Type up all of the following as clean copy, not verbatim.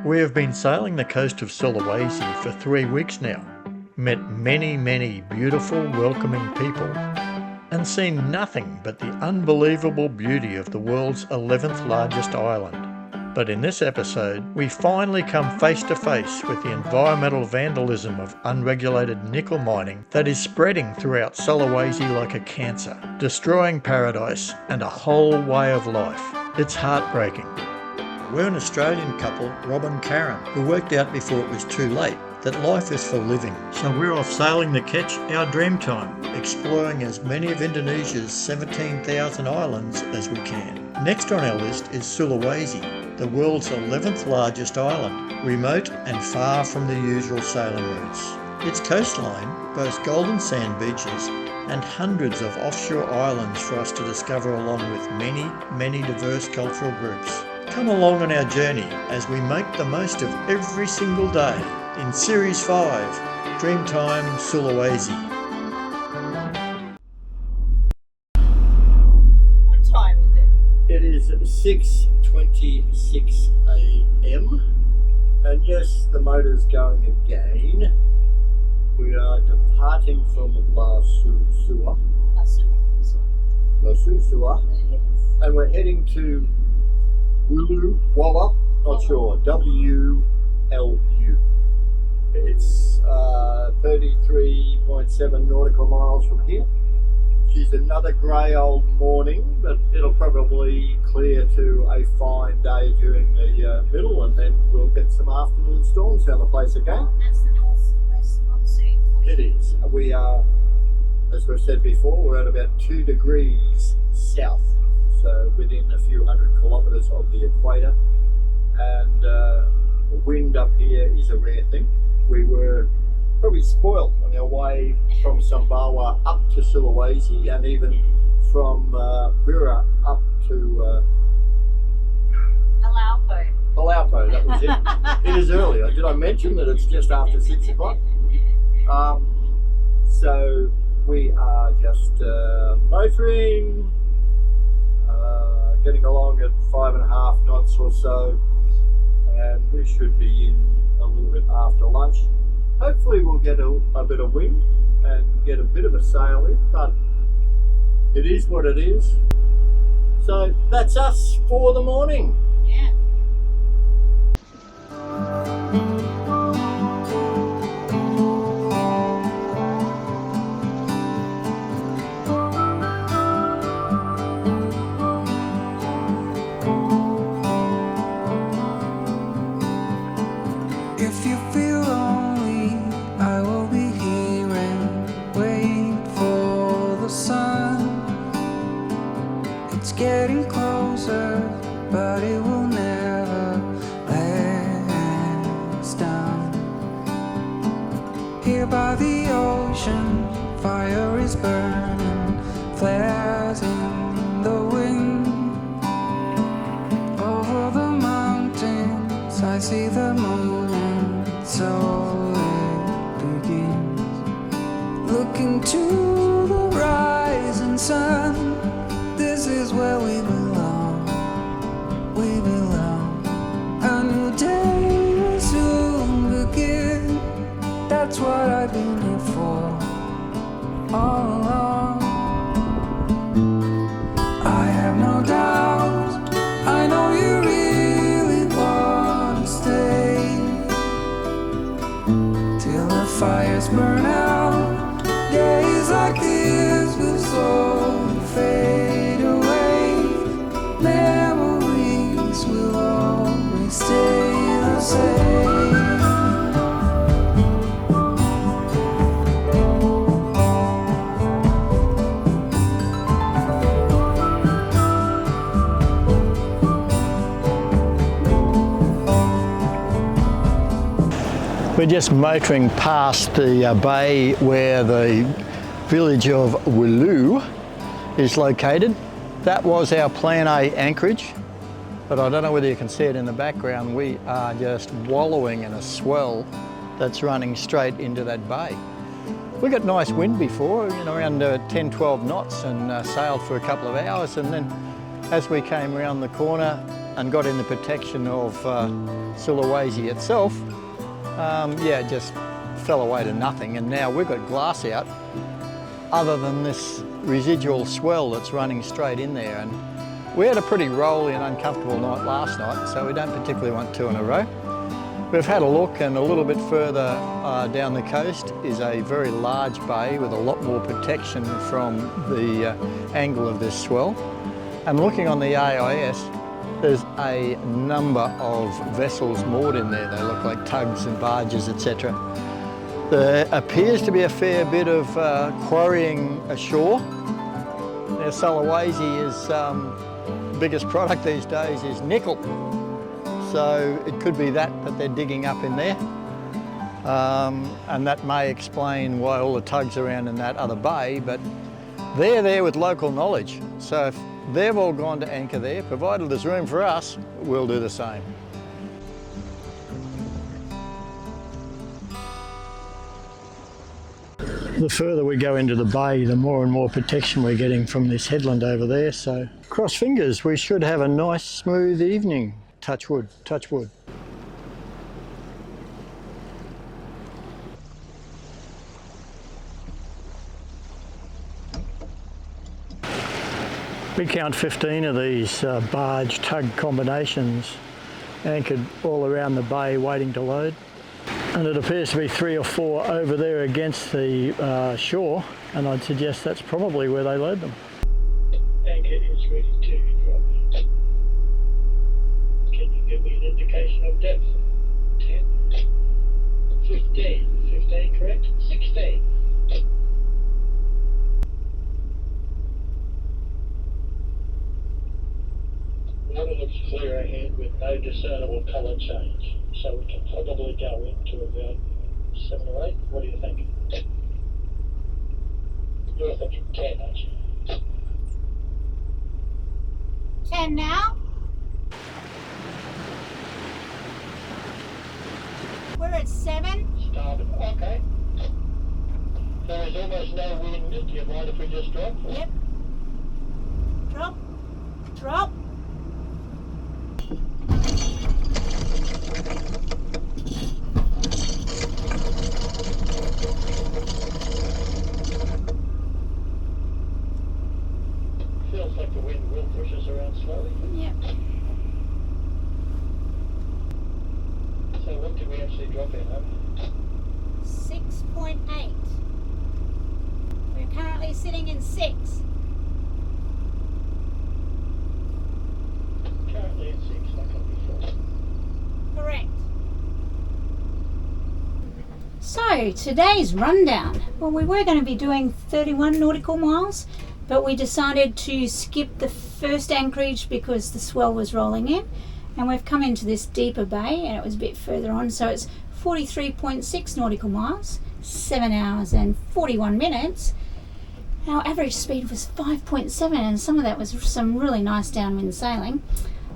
We have been sailing the coast of Sulawesi for 3 weeks now, met many beautiful, welcoming people, and seen nothing but the unbelievable beauty of the world's 11th largest island. But in this episode, we finally come face to face with the environmental vandalism of unregulated nickel mining that is spreading throughout Sulawesi like a cancer, destroying paradise and a whole way of life. It's heartbreaking. We're an Australian couple, Rob and Karen, who worked out before it was too late that life is for living. So we're off sailing the ketch, our Dreamtime, exploring as many of Indonesia's 17,000 islands as we can. Next on our list is Sulawesi, the world's 11th largest island, remote and far from the usual sailing routes. Its coastline boasts golden sand beaches and hundreds of offshore islands for us to discover, along with many diverse cultural groups. Come along on our journey as we make the most of every single day in Series 5, Dreamtime Sulawesi. What time is it? It is 6:26 a.m. and yes, the motor's going again. We are departing from Lasusua, and we're heading to Wulu, not sure, W-L-U. It's 33.7 nautical miles from here. She's another grey old morning, but it'll probably clear to a fine day during the middle, and then we'll get some afternoon storms down the place again. That's the northwest monsoon. It is. We are, as we've said before, we're at about 2 degrees south, so within a few hundred kilometres of the equator, and wind up here is a rare thing. We were probably spoiled on our way from Sumbawa up to Sulawesi, and even from Bira up to Palaupo, that was it. It is early. Did I mention that it's just after 6 o'clock? So we are just motoring, getting along at 5.5 knots or so, and we should be in a little bit after lunch. Hopefully we'll get a bit of wind and get a bit of a sail in, but it is what it is. So that's us for the morning. Yeah. If you feel lonely, I will be here and wait for the sun. It's getting closer, but it will never let us down. Here by the ocean, fire is burning, flares in the wind. Over the mountains, I see the moon. So it begins. Looking to the rising sun, this is where we belong. We belong. A new day will soon begin. That's what I've been here for all along. I have no doubt, I know you really want to stay till the fires burn out. Days like this will slowly fade away. Memories will always stay the same. We're just motoring past the bay where the village of Wulu is located. That was our Plan A anchorage, but I don't know whether you can see it in the background. We are just wallowing in a swell that's running straight into that bay. We got nice wind before, around 10-12 knots, and sailed for a couple of hours, and then as we came around the corner, and got in the protection of Sulawesi itself, yeah, it just fell away to nothing, and now we've got glass out other than this residual swell that's running straight in there. And we had a pretty rolly and uncomfortable night last night, so we don't particularly want two in a row. We've had a look, and a little bit further down the coast is a very large bay with a lot more protection from the angle of this swell. And looking on the AIS, there's a number of vessels moored in there. They look like tugs and barges, etc. There appears to be a fair bit of quarrying ashore. Now, Sulawesi is the biggest product these days is nickel. So it could be that they're digging up in there. And that may explain why all the tugs are around in that other bay, but they're there with local knowledge. So if they've all gone to anchor there, provided there's room for us, we'll do the same. The further we go into the bay, the more and more protection we're getting from this headland over there. So cross fingers, we should have a nice smooth evening. Touch wood, touch wood. We count 15 of these barge tug combinations anchored all around the bay waiting to load. And it appears to be 3 or 4 over there against the shore, and I'd suggest that's probably where they load them. Anchor is ready to drop. Can you give me an indication of depth? 10, 15, 15 correct? 16. Water looks clear ahead with no discernible colour change, so we can probably go into about 7 or 8. What do you think? You're thinking 10, aren't you? 10 now. We're at 7. Started, okay. There is almost no wind. Do you mind if we just drop? Yep. Drop. Drop. Feels like the wind will push us around slowly. Yep. So what did we actually drop in, huh? 6.8. We're currently sitting in 6. Currently at 6, like on before. Correct. So today's rundown. Well, we were going to be doing 31 nautical miles, but we decided to skip the first anchorage because the swell was rolling in, and we've come into this deeper bay and it was a bit further on, so it's 43.6 nautical miles, 7 hours and 41 minutes. Our average speed was 5.7, and some of that was some really nice downwind sailing.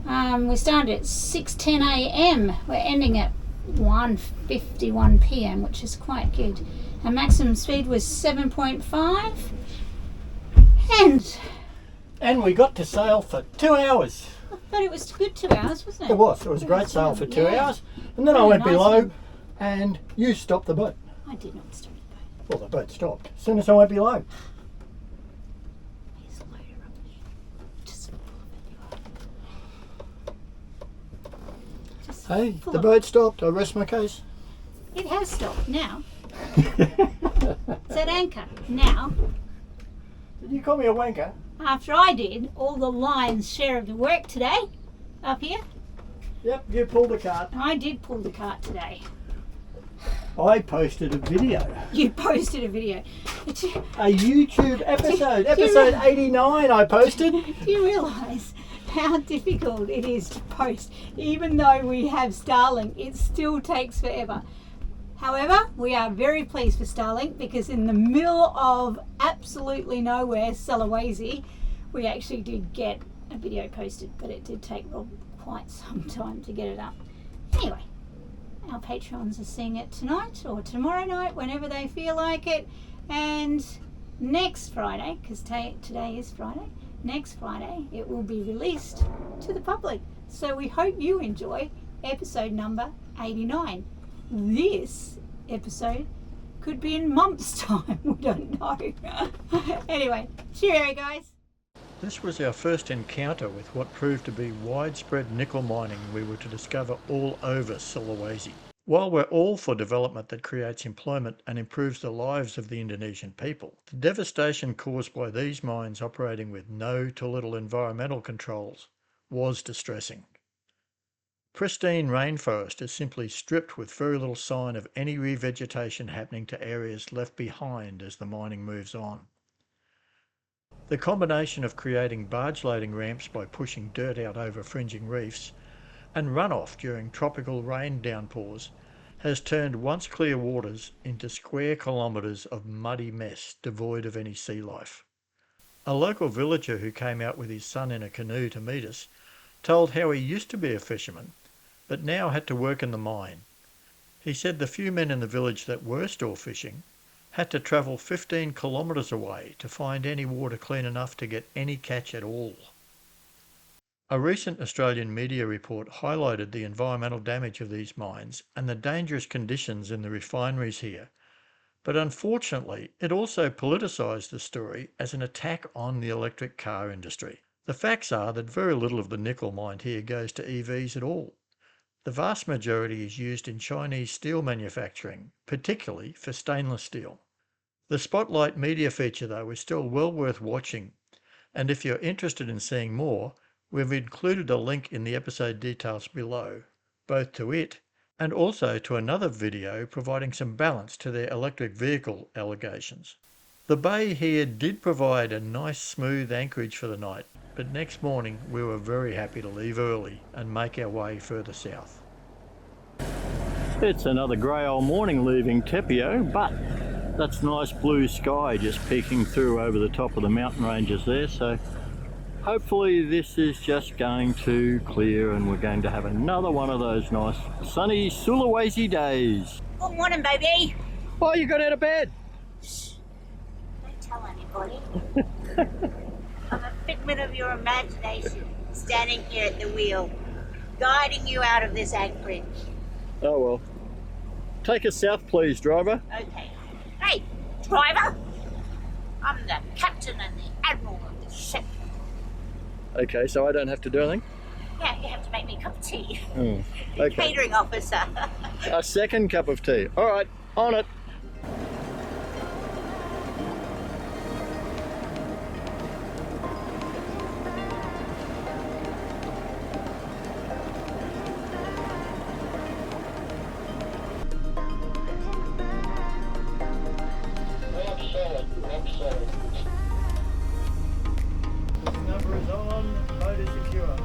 We started at 6:10 a.m. We're ending at 1:51 p.m, which is quite good. Our maximum speed was 7.5, And we got to sail for 2 hours. but it was a good 2 hours, wasn't it? It was a great sail for 2 Yeah. hours. And then I Really went nice below one. and you stopped the boat. I did not start the boat. Well, the boat stopped as soon as I went below. Here's a load of rubbish. Just full of it. Just Hey, full the of boat stopped. I rest my case. it. It has stopped now. It's at anchor now. Did you call me a wanker? After I did all the lion's share of the work today up here. Yep, you pulled the cart. I did pull the cart today. I posted a video. You posted a video. Do A YouTube episode. Do you Episode 89 I posted. you realise how difficult it is to post? Even though we have Starlink, it still takes forever. However, we are very pleased for Starlink because in the middle of absolutely nowhere, Sulawesi, we actually did get a video posted, but it did take quite some time to get it up. Anyway, our Patreons are seeing it tonight or tomorrow night, whenever they feel like it. And next Friday, because today is Friday, next Friday it will be released to the public. So we hope you enjoy episode number 89. This episode could be in months' time, we don't know. Anyway, cheerio guys. This was our first encounter with what proved to be widespread nickel mining we were to discover all over Sulawesi. While we're all for development that creates employment and improves the lives of the Indonesian people, the devastation caused by these mines operating with no to little environmental controls was distressing. Pristine rainforest is simply stripped with very little sign of any revegetation happening to areas left behind as the mining moves on. The combination of creating barge loading ramps by pushing dirt out over fringing reefs and runoff during tropical rain downpours has turned once clear waters into square kilometres of muddy mess devoid of any sea life. A local villager who came out with his son in a canoe to meet us told how he used to be a fisherman but now had to work in the mine. He said the few men in the village that were still fishing had to travel 15 kilometres away to find any water clean enough to get any catch at all. A recent Australian media report highlighted the environmental damage of these mines and the dangerous conditions in the refineries here, but unfortunately it also politicised the story as an attack on the electric car industry. The facts are that very little of the nickel mined here goes to EVs at all. The vast majority is used in Chinese steel manufacturing, particularly for stainless steel. The Spotlight media feature, though, is still well worth watching, and if you're interested in seeing more, we've included a link in the episode details below, both to it and also to another video providing some balance to their electric vehicle allegations. The bay here did provide a nice smooth anchorage for the night, but next morning we were very happy to leave early and make our way further south. It's another grey old morning leaving Tepeo, but that's nice blue sky just peeking through over the top of the mountain ranges there, so hopefully this is just going to clear and we're going to have another one of those nice sunny Sulawesi days. Good morning, baby. Oh, you got out of bed? Shh. Don't tell anybody. I'm a figment of your imagination, standing here at the wheel, guiding you out of this anchorage. Oh well. Take us south, please, driver. Okay. Hey, driver! I'm the captain and the admiral of this ship. Okay, so I don't have to do anything? Yeah, you have to make me a cup of tea. Okay. Catering officer. A second cup of tea. All right, on it. Number is on, boat is secure.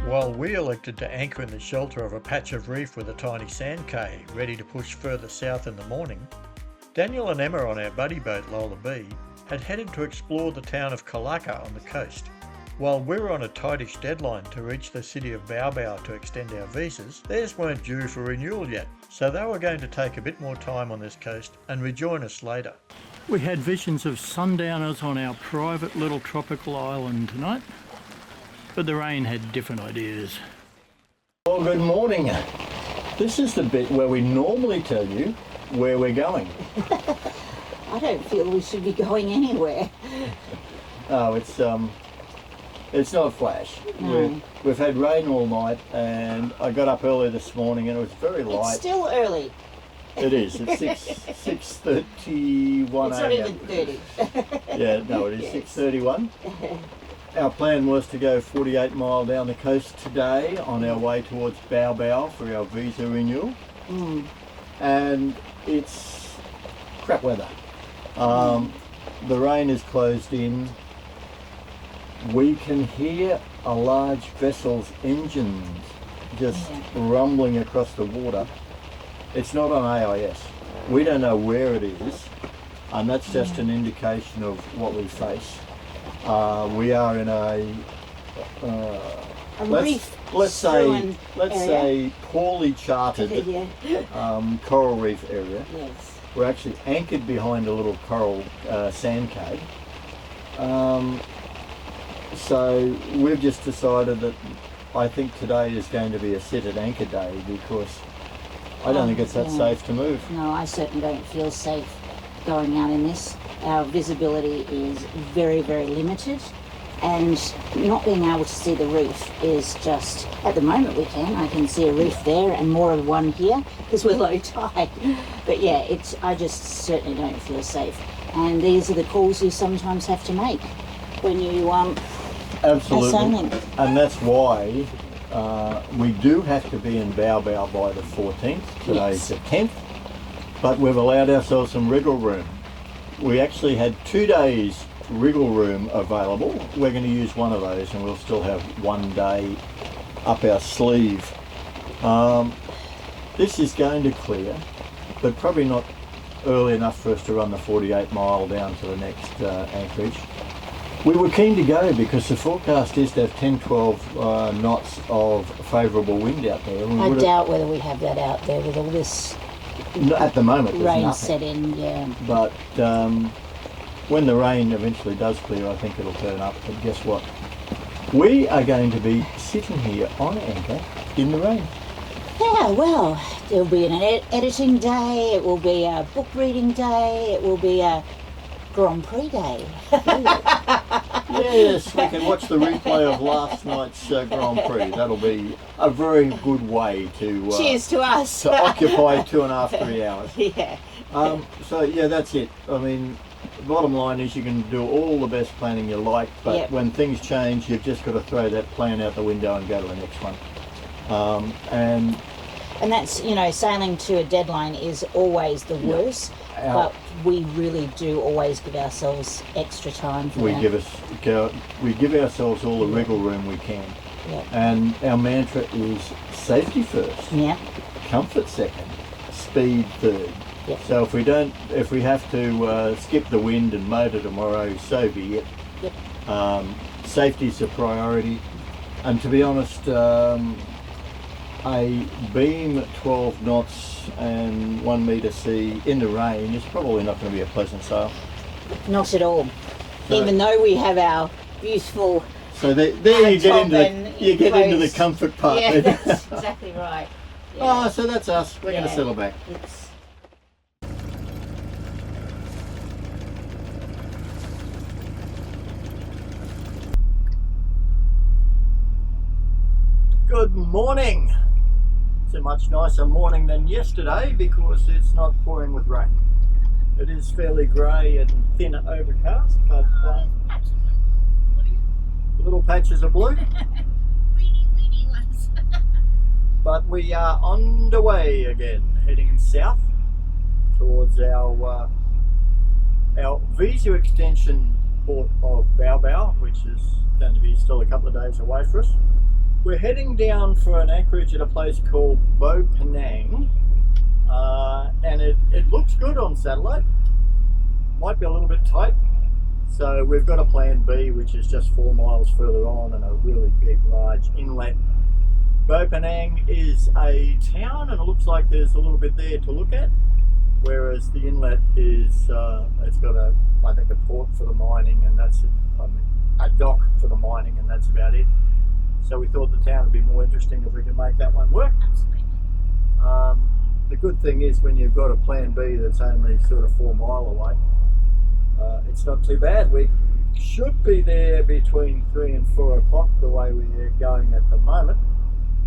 While we elected to anchor in the shelter of a patch of reef with a tiny sand cay, ready to push further south in the morning, Daniel and Emma on our buddy boat Lola B had headed to explore the town of Kalaka on the coast. While we were on a tightish deadline to reach the city of Baobao to extend our visas, theirs weren't due for renewal yet, so they were going to take a bit more time on this coast and rejoin us later. We had visions of sundowners on our private little tropical island tonight, but the rain had different ideas. Well, good morning. This is the bit where we normally tell you where we're going. I don't feel we should be going anywhere. Oh, it's not flash. No. We've had rain all night, and I got up early this morning and it was very light. It's still early. It is. It's 6:31 a.m. It's not even 30. Yeah, no, it is 6:31. Our plan was to go 48 mile down the coast today on our way towards Baobao for our visa renewal. And it's crap weather. The rain is closed in. We can hear a large vessel's engines just rumbling across the water. It's not on AIS. We don't know where it is, and that's just an indication of what we face. We are in a let's say poorly charted coral reef area. Yes. We're actually anchored behind a little coral sand cave. So we've just decided that I think today is going to be a sit at anchor day, because I don't think it's that safe to move. No, I certainly don't feel safe going out in this. Our visibility is very, very limited, and not being able to see the reef is just, at the moment I can see a reef there and more of one here because we're low tide. But yeah, I just certainly don't feel safe. And these are the calls you sometimes have to make when you Absolutely. are sailing. And that's why we do have to be in Bao Bao by the 14th. Today's the 10th. But we've allowed ourselves some wriggle room. We actually had 2 days wriggle room available. We're going to use one of those, and we'll still have 1 day up our sleeve. This is going to clear, but probably not early enough for us to run the 48 mile down to the next anchorage. We were keen to go because the forecast is to have 10-12 knots of favourable wind out there. I doubt whether we have that out there with all this at the moment there's rain nothing. set in, yeah. But when the rain eventually does clear, I think it'll turn up. But guess what? We are going to be sitting here on anchor in the rain. Yeah, well, there'll be an editing day, it will be a book reading day, it will be a Grand Prix day. Yes, we can watch the replay of last night's Grand Prix. That'll be a very good way to cheers to us, to occupy 2.5, 3 hours. Yeah. So yeah, that's it. I mean, the bottom line is you can do all the best planning you like, but when things change, you've just got to throw that plan out the window and go to the next one. And that's, you know, sailing to a deadline is always the worst, but we really do always give ourselves extra time for that. We give ourselves all the wriggle room we can. Yeah. And our mantra is safety first, comfort second, speed third. Yeah. So if we have to skip the wind and motor tomorrow, so be it. Yep. Safety's a priority, and to be honest, a beam at 12 knots and 1 metre sea in the rain is probably not going to be a pleasant sail. Not at all. So, even though we have our beautiful. So there you get into the comfort part. Yeah, that's exactly right. Yeah. Oh, so that's us. We're going to settle back. Good morning. It's a much nicer morning than yesterday because it's not pouring with rain. It is fairly grey and thin overcast, but little patches of blue. Weeny ones. But we are on the way again, heading south towards our visa extension port of Bao Bao, which is going to be still a couple of days away for us. We're heading down for an anchorage at a place called Bo Penang, and it looks good on satellite. Might be a little bit tight, so we've got a plan B, which is just 4 miles further on and a really big, large inlet. Bo Penang is a town, and it looks like there's a little bit there to look at, whereas the inlet is it's got I think a port for the mining, and that's a dock for the mining, and that's about it. So we thought the town would be more interesting if we could make that one work. Absolutely. The good thing is when you've got a plan B that's only sort of 4 mile away, it's not too bad. We should be there between 3 and 4 o'clock the way we're going at the moment,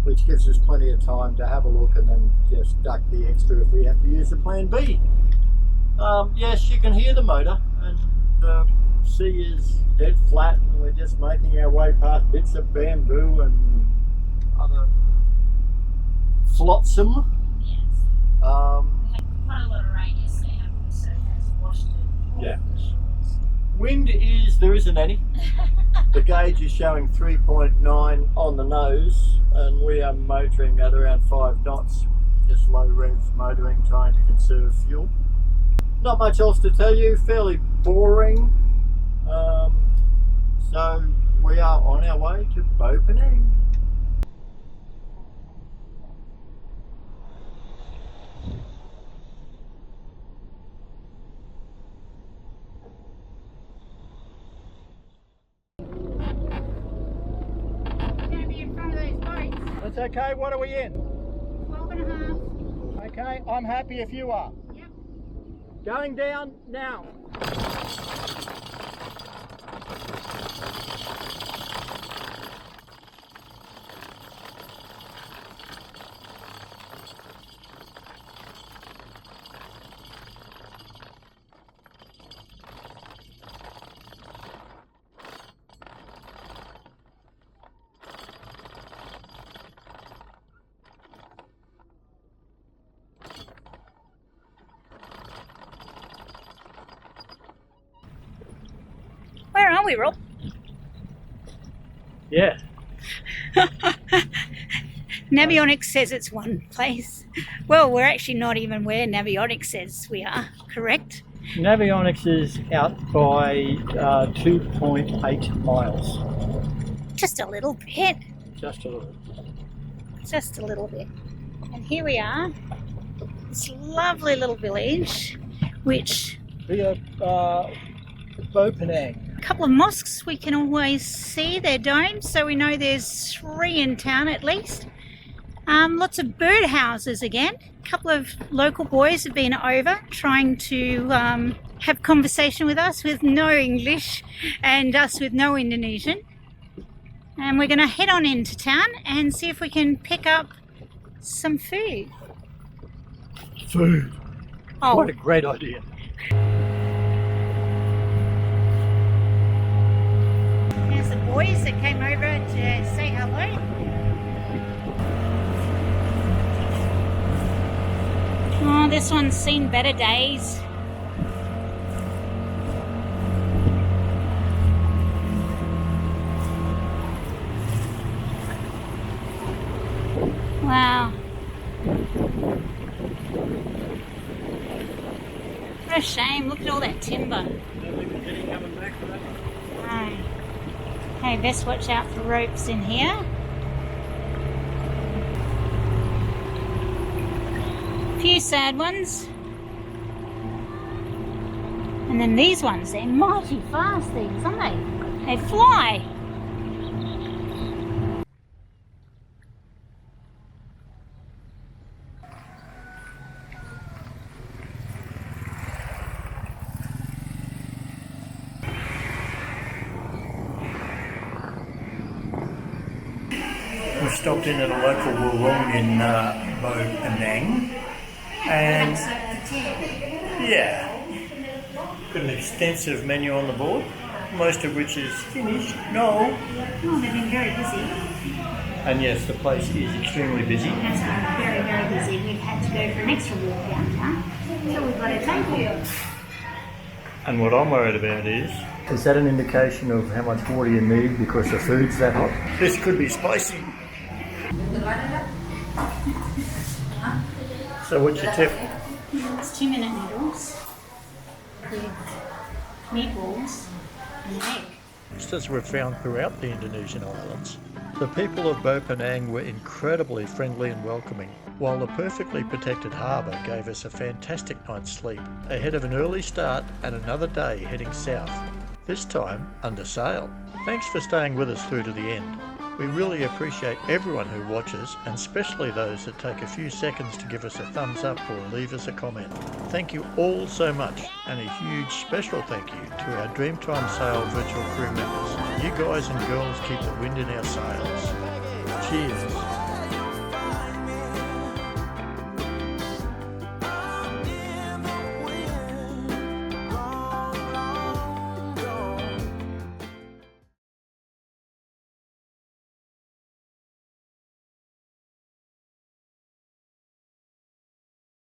which gives us plenty of time to have a look and then just duck the extra if we have to use the plan B. Yes, you can hear the motor, and the sea is dead flat, and we're just making our way past bits of bamboo and other flotsam. Yes. We had quite a lot of rain yesterday, so it has washed it. Yeah. Wind there isn't any. The gauge is showing 3.9 on the nose, and we are motoring at around 5 knots. just low rev motoring, trying to conserve fuel. Not much else to tell you, fairly boring. So we are on our way to Bopenang. That's okay, what are we in? 12 and a half. Okay, I'm happy if you are. Yep. Going down now. Where are we, Rob? Yeah. Navionics says it's one place. Well, we're actually not even where Navionics says we are, correct? Navionics is out by 2.8 miles. Just a little bit. Just a little. Just a little bit. And here we are. This lovely little village, which We are Bopenang. a couple of mosques we can always see their domes, so we know there's 3 in town at least. Lots of bird houses again. A couple of local boys have been over trying to have conversation with us with no English and us with no Indonesian. And we're going to head on into town and see if we can pick up some food. Food. Oh, What a great idea. here's the boys that came over to say hello. Oh, this one's seen better days. Wow. What a shame. Look at all that timber. Oh. Hey, best watch out for ropes in here. A few sad ones. And then these ones, they're mighty fast things, aren't they? They fly. We stopped in at a local warung in Bopenang, and yeah, got an extensive menu on the board, most of which is finished. No. Oh, they've been very busy. And yes, the place is extremely busy. That's very, very busy. We've had to go for an extra walk downtown. So we've got a table. And what I'm worried about is that an indication of how much water you need because the food's that hot? This could be spicy. So what's your tip? It's 2-minute noodles with meatballs and an egg. Just as we've found throughout the Indonesian islands, the people of Bopenang were incredibly friendly and welcoming, while the perfectly protected harbour gave us a fantastic night's sleep ahead of an early start and another day heading south, this time under sail. Thanks for staying with us through to the end. We really appreciate everyone who watches, and especially those that take a few seconds to give us a thumbs up or leave us a comment. Thank you all so much, and a huge special thank you to our Dreamtime Sail virtual crew members. You guys and girls keep the wind in our sails. Cheers.